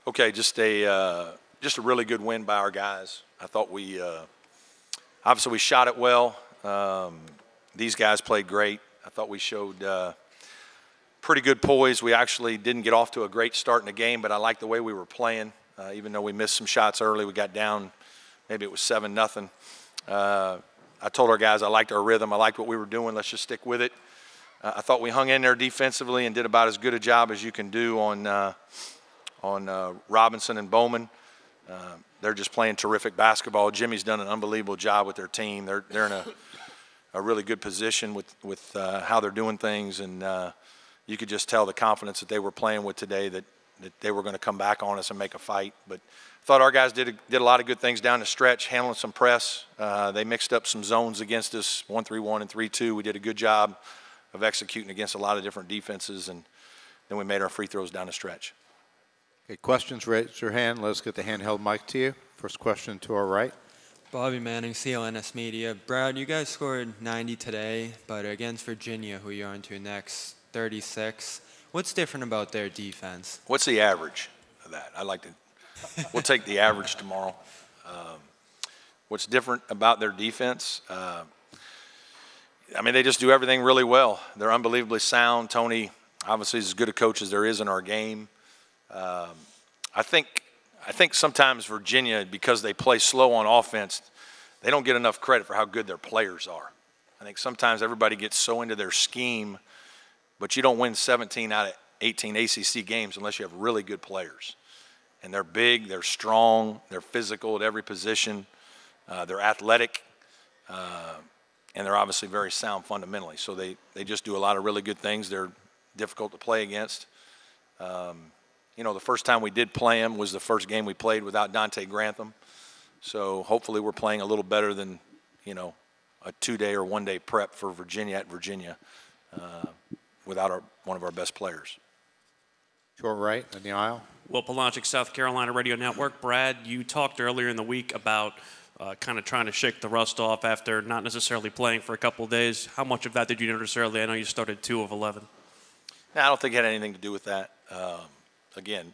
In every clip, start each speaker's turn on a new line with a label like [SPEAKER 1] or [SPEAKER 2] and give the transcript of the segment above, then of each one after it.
[SPEAKER 1] Okay, just a really good win by our guys. I thought we obviously we shot it well. These guys played great. I thought we showed pretty good poise. We actually didn't get off to a great start in the game, but I liked the way we were playing. Even though we missed some shots early, we got down. Maybe it was 7-0. I told our guys I liked our rhythm. I liked what we were doing. Let's just stick with it. I thought we hung in there defensively and did about as good a job as you can do on Robinson and Bowman. They're just playing terrific basketball. Jimmy's done an unbelievable job with their team. They're in a really good position with how they're doing things, and you could just tell the confidence that they were playing with today that they were going to come back on us and make a fight. But I thought our guys did a lot of good things down the stretch, handling some press. They mixed up some zones against us, 1-3-1 and 3-2. We did a good job of executing against a lot of different defenses, and then we made our free throws down the stretch.
[SPEAKER 2] Okay, questions, raise your hand. Let's get the handheld mic to you. First question to our right.
[SPEAKER 3] Bobby Manning, CLNS Media. Brad, you guys scored 90 today, but against Virginia, who you're on to next, 36. What's different about their defense?
[SPEAKER 1] What's the average of that? We'll take the average tomorrow. What's different about their defense? I mean, they just do everything really well. They're unbelievably sound. Tony, obviously, is as good a coach as there is in our game. I think sometimes Virginia, because they play slow on offense, they don't get enough credit for how good their players are. I think sometimes everybody gets so into their scheme, but you don't win 17 out of 18 ACC games unless you have really good players. And they're big, they're strong, they're physical at every position, they're athletic, and they're obviously very sound fundamentally. So they just do a lot of really good things. They're difficult to play against. You know, the first time we did play them was the first game we played without Dante Grantham. So hopefully we're playing a little better than, you know, a 2-day or 1-day prep for Virginia at Virginia without one of our best players.
[SPEAKER 2] Short right in the aisle.
[SPEAKER 4] Will Palanchik, South Carolina Radio Network. Brad, you talked earlier in the week about kind of trying to shake the rust off after not necessarily playing for a couple of days. How much of that did you notice early? I know you started 2 of 11.
[SPEAKER 1] No, I don't think it had anything to do with that. Again,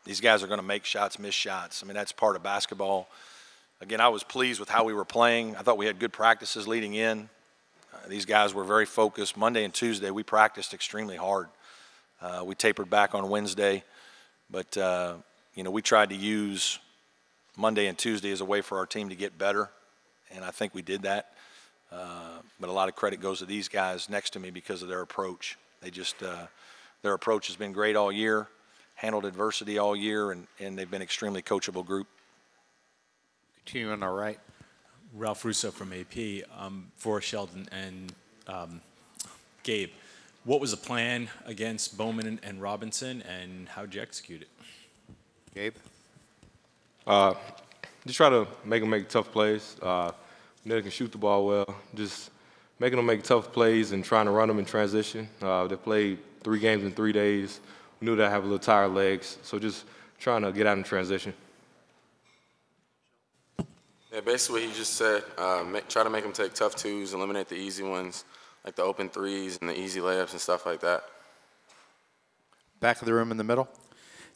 [SPEAKER 1] these guys are going to make shots, miss shots. I mean, that's part of basketball. Again, I was pleased with how we were playing. I thought we had good practices leading in. These guys were very focused. Monday and Tuesday, we practiced extremely hard. We tapered back on Wednesday. But, you know, we tried to use Monday and Tuesday as a way for our team to get better, and I think we did that. But a lot of credit goes to these guys next to me because of their approach. They just their approach has been great all year, handled adversity all year, and they've been an extremely coachable group.
[SPEAKER 2] Continue on our right.
[SPEAKER 5] Ralph Russo from AP. For Sheldon and Gabe, what was the plan against Bowman and Robinson, and how did you execute it?
[SPEAKER 2] Gabe?
[SPEAKER 6] Just try to make them make tough plays. They can shoot the ball well. Just making them make tough plays and trying to run them in transition. They played 3 games in 3 days. We knew they'd have a little tired legs, so just trying to get out in transition.
[SPEAKER 7] Yeah, basically what he just said, try to make them take tough twos, eliminate the easy ones, like the open threes and the easy layups and stuff like that.
[SPEAKER 2] Back of the room in the middle.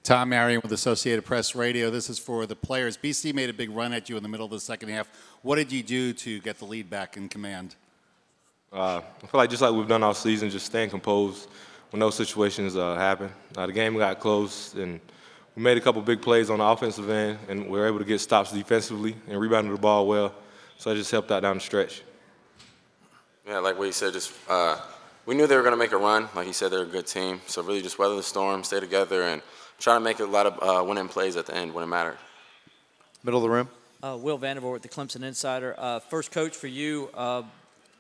[SPEAKER 8] Tom Marion with Associated Press Radio. This is for the players. BC made a big run at you in the middle of the second half. What did you do to get the lead back in command?
[SPEAKER 6] I feel like just like we've done all season, just staying composed when those situations happen. The game got close, and we made a couple big plays on the offensive end, and we were able to get stops defensively and rebounded the ball well. So it just helped out down the stretch.
[SPEAKER 7] Yeah, like what he said, just we knew they were going to make a run. Like he said, they're a good team. So really just weather the storm, stay together, and try to make a lot of winning plays at the end when it mattered.
[SPEAKER 2] Middle of the room.
[SPEAKER 9] Will Vandervoort with the Clemson Insider. First coach for you.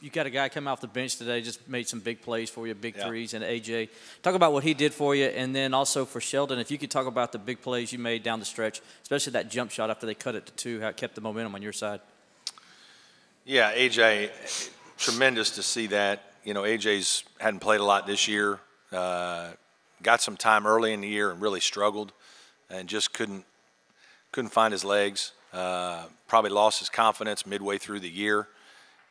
[SPEAKER 9] You got a guy come off the bench today, just made some big plays for you, big threes, and AJ. Talk about what he did for you, and then also for Sheldon, if you could talk about the big plays you made down the stretch, especially that jump shot after they cut it to 2, how it kept the momentum on your side.
[SPEAKER 1] Yeah, AJ, tremendous to see that. You know, AJ's hadn't played a lot this year. Got some time early in the year and really struggled and just couldn't find his legs. Probably lost his confidence midway through the year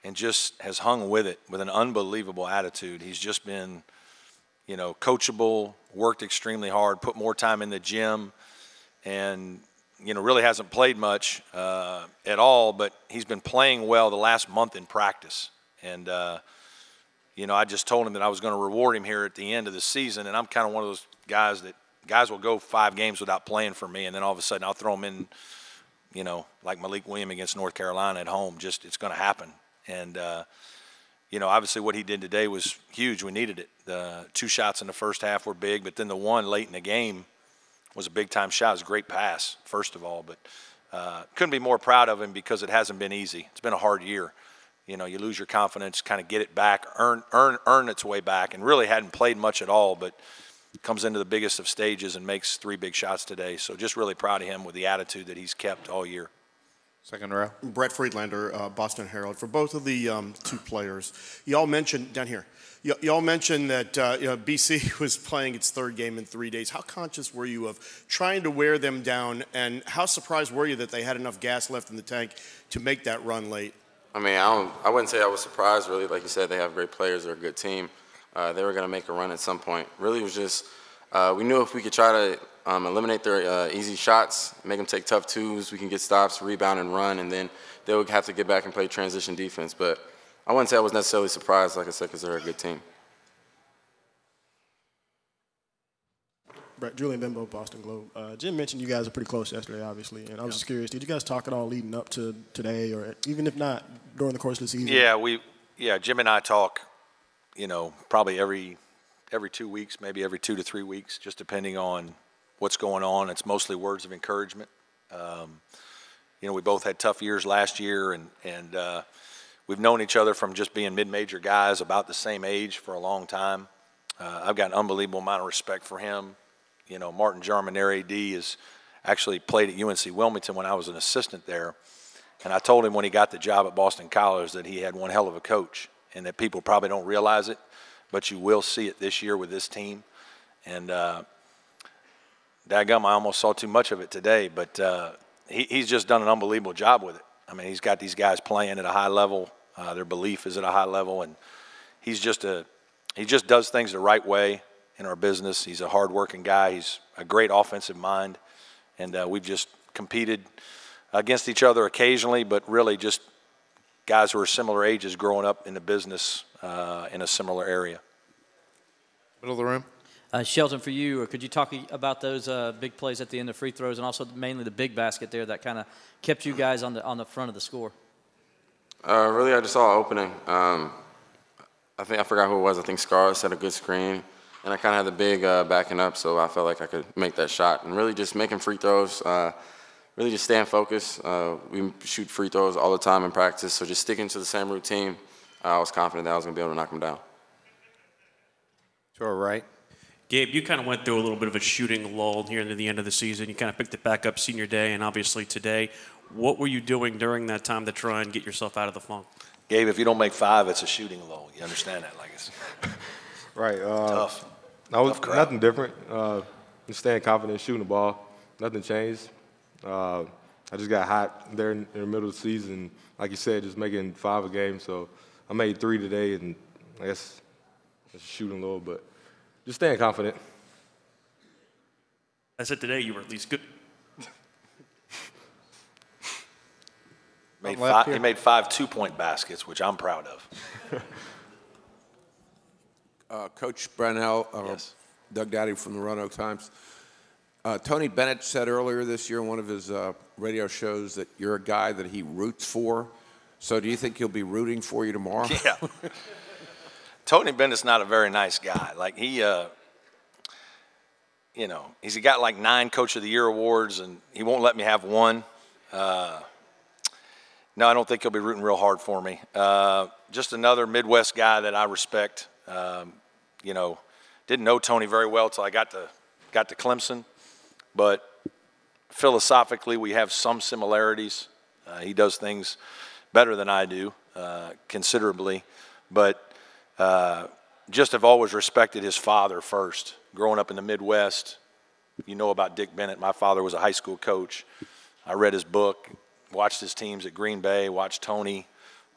[SPEAKER 1] and just has hung with it with an unbelievable attitude. He's just been, you know, coachable, worked extremely hard, put more time in the gym, and really hasn't played much at all, but he's been playing well the last month in practice. And, I just told him that I was going to reward him here at the end of the season, and I'm kind of one of those guys that guys will go 5 games without playing for me, and then all of a sudden I'll throw him in, like Malik Williams against North Carolina at home. Just it's going to happen. And, obviously what he did today was huge. We needed it. The 2 shots in the first half were big, but then the one late in the game was a big-time shot. It was a great pass, first of all. But couldn't be more proud of him because it hasn't been easy. It's been a hard year. You lose your confidence, kind of get it back, earn its way back, and really hadn't played much at all, but comes into the biggest of stages and makes 3 big shots today. So just really proud of him with the attitude that he's kept all year.
[SPEAKER 2] Second row.
[SPEAKER 10] Brett Friedlander, Boston Herald. For both of the 2 players, y'all mentioned down here, y'all mentioned that BC was playing its 3rd game in 3 days. How conscious were you of trying to wear them down, and how surprised were you that they had enough gas left in the tank to make that run late?
[SPEAKER 7] I mean, I wouldn't say I was surprised, really. Like you said, they have great players. They're a good team. They were going to make a run at some point. Really, it was just we knew if we could try to eliminate their easy shots, make them take tough twos, we can get stops, rebound, and run, and then they would have to get back and play transition defense. But I wouldn't say I was necessarily surprised, like I said, because they're a good team.
[SPEAKER 11] Brett, Julian Bimbo, Boston Globe. Jim mentioned you guys are pretty close yesterday, obviously, and I was just curious, did you guys talk at all leading up to today, or even if not, during the course of the season?
[SPEAKER 1] Yeah, Jim and I talk, probably every 2 weeks, maybe every 2 to 3 weeks, just depending on what's going on. It's mostly words of encouragement. We both had tough years last year, and we've known each other from just being mid-major guys about the same age for a long time. I've got an unbelievable amount of respect for him. Martin Jarman, their AD, has actually played at UNC Wilmington when I was an assistant there. And I told him when he got the job at Boston College that he had one hell of a coach, and that people probably don't realize it, but you will see it this year with this team. And daggum, I almost saw too much of it today, but he's just done an unbelievable job with it. I mean, he's got these guys playing at a high level. Their belief is at a high level, and he just does things the right way in our business. He's a hard-working guy. He's a great offensive mind, and we've just competed against each other occasionally, but really just guys who are similar ages growing up in the business in a similar area.
[SPEAKER 2] Middle of the room.
[SPEAKER 9] Shelton, for you, could you talk about those big plays at the end of free throws, and also mainly the big basket there that kind of kept you guys on the front of the score?
[SPEAKER 7] Really, I just saw an opening. I forgot who it was. I think Scar set a good screen, and I kind of had the big backing up, so I felt like I could make that shot. And really just making free throws, really just staying focused. We shoot free throws all the time in practice, so just sticking to the same routine, I was confident that I was going to be able to knock them down.
[SPEAKER 2] To our right.
[SPEAKER 4] Gabe, you kind of went through a little bit of a shooting lull here near the end of the season. You kind of picked it back up senior day and obviously today. What were you doing during that time to try and get yourself out of the funk?
[SPEAKER 1] Gabe, if you don't make 5, it's a shooting lull. You understand that? Like it's
[SPEAKER 6] right.
[SPEAKER 1] Tough.
[SPEAKER 6] Nothing different. Just staying confident, shooting the ball. Nothing changed. I just got hot there in the middle of the season. Like you said, just making 5 a game. So I made 3 today, and I guess it's shooting low, but just staying confident.
[SPEAKER 4] I said today you were at least good.
[SPEAKER 1] He made 5 2-point baskets, which I'm proud of.
[SPEAKER 12] Coach Brownell,
[SPEAKER 1] Yes.
[SPEAKER 12] Doug Dowdy from the Roanoke Times. Tony Bennett said earlier this year in one of his radio shows that you're a guy that he roots for. So do you think he'll be rooting for you tomorrow?
[SPEAKER 1] Yeah. Tony Bennett's not a very nice guy. Like he's got like 9 Coach of the Year awards, and he won't let me have one. No, I don't think he'll be rooting real hard for me. Just another Midwest guy that I respect. Didn't know Tony very well until I got to Clemson, but philosophically we have some similarities. He does things better than I do, considerably, but just have always respected his father first. Growing up in the Midwest, you know about Dick Bennett. My father was a high school coach. I read his book, watched his teams at Green Bay, watched Tony.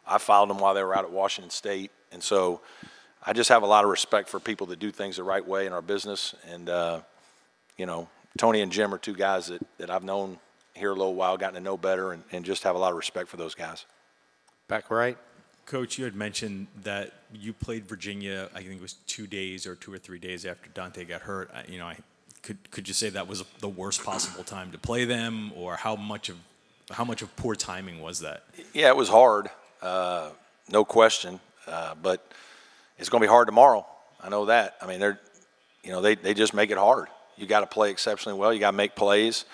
[SPEAKER 1] I followed them while they were out at Washington State. And so I just have a lot of respect for people that do things the right way in our business. And, Tony and Jim are two guys that I've known here a little while, gotten to know better, and just have a lot of respect for those guys.
[SPEAKER 2] Back right.
[SPEAKER 5] Coach, you had mentioned that you played Virginia, I think it was 2 days or 2 or 3 days after Dante got hurt. Could you say that was the worst possible time to play them, or how much of poor timing was that? Yeah,
[SPEAKER 1] it was hard, no question, but it's going to be hard tomorrow. I know that. I mean, they just make it hard. You got to play exceptionally well. You got to make plays,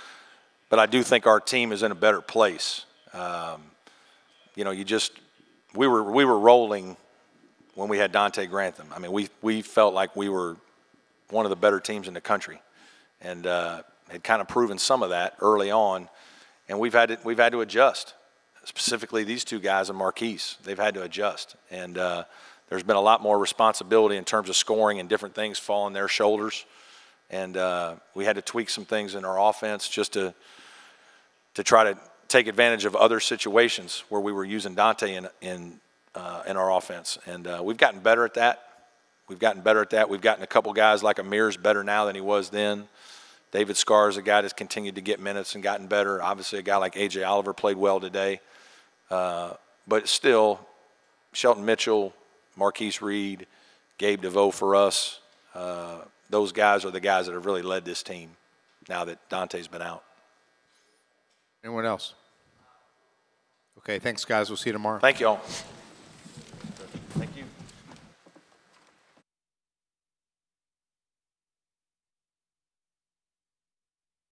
[SPEAKER 1] but I do think our team is in a better place. We were rolling when we had Dante Grantham. I mean, we felt like we were one of the better teams in the country, and had kind of proven some of that early on. And we've had to adjust. Specifically, these two guys and Marquise, they've had to adjust. And there's been a lot more responsibility in terms of scoring and different things fall on their shoulders. And we had to tweak some things in our offense just to try to take advantage of other situations where we were using Dante in our offense. And we've gotten better at that. We've gotten a couple guys like Amir's better now than he was then. David Scarr is a guy that's continued to get minutes and gotten better. Obviously, a guy like A.J. Oliver played well today. But still, Shelton Mitchell, Marquise Reed, Gabe DeVoe for us, those guys are the guys that have really led this team now that Dante's been out.
[SPEAKER 2] Anyone else? Okay, thanks, guys. We'll see you tomorrow.
[SPEAKER 1] Thank you all.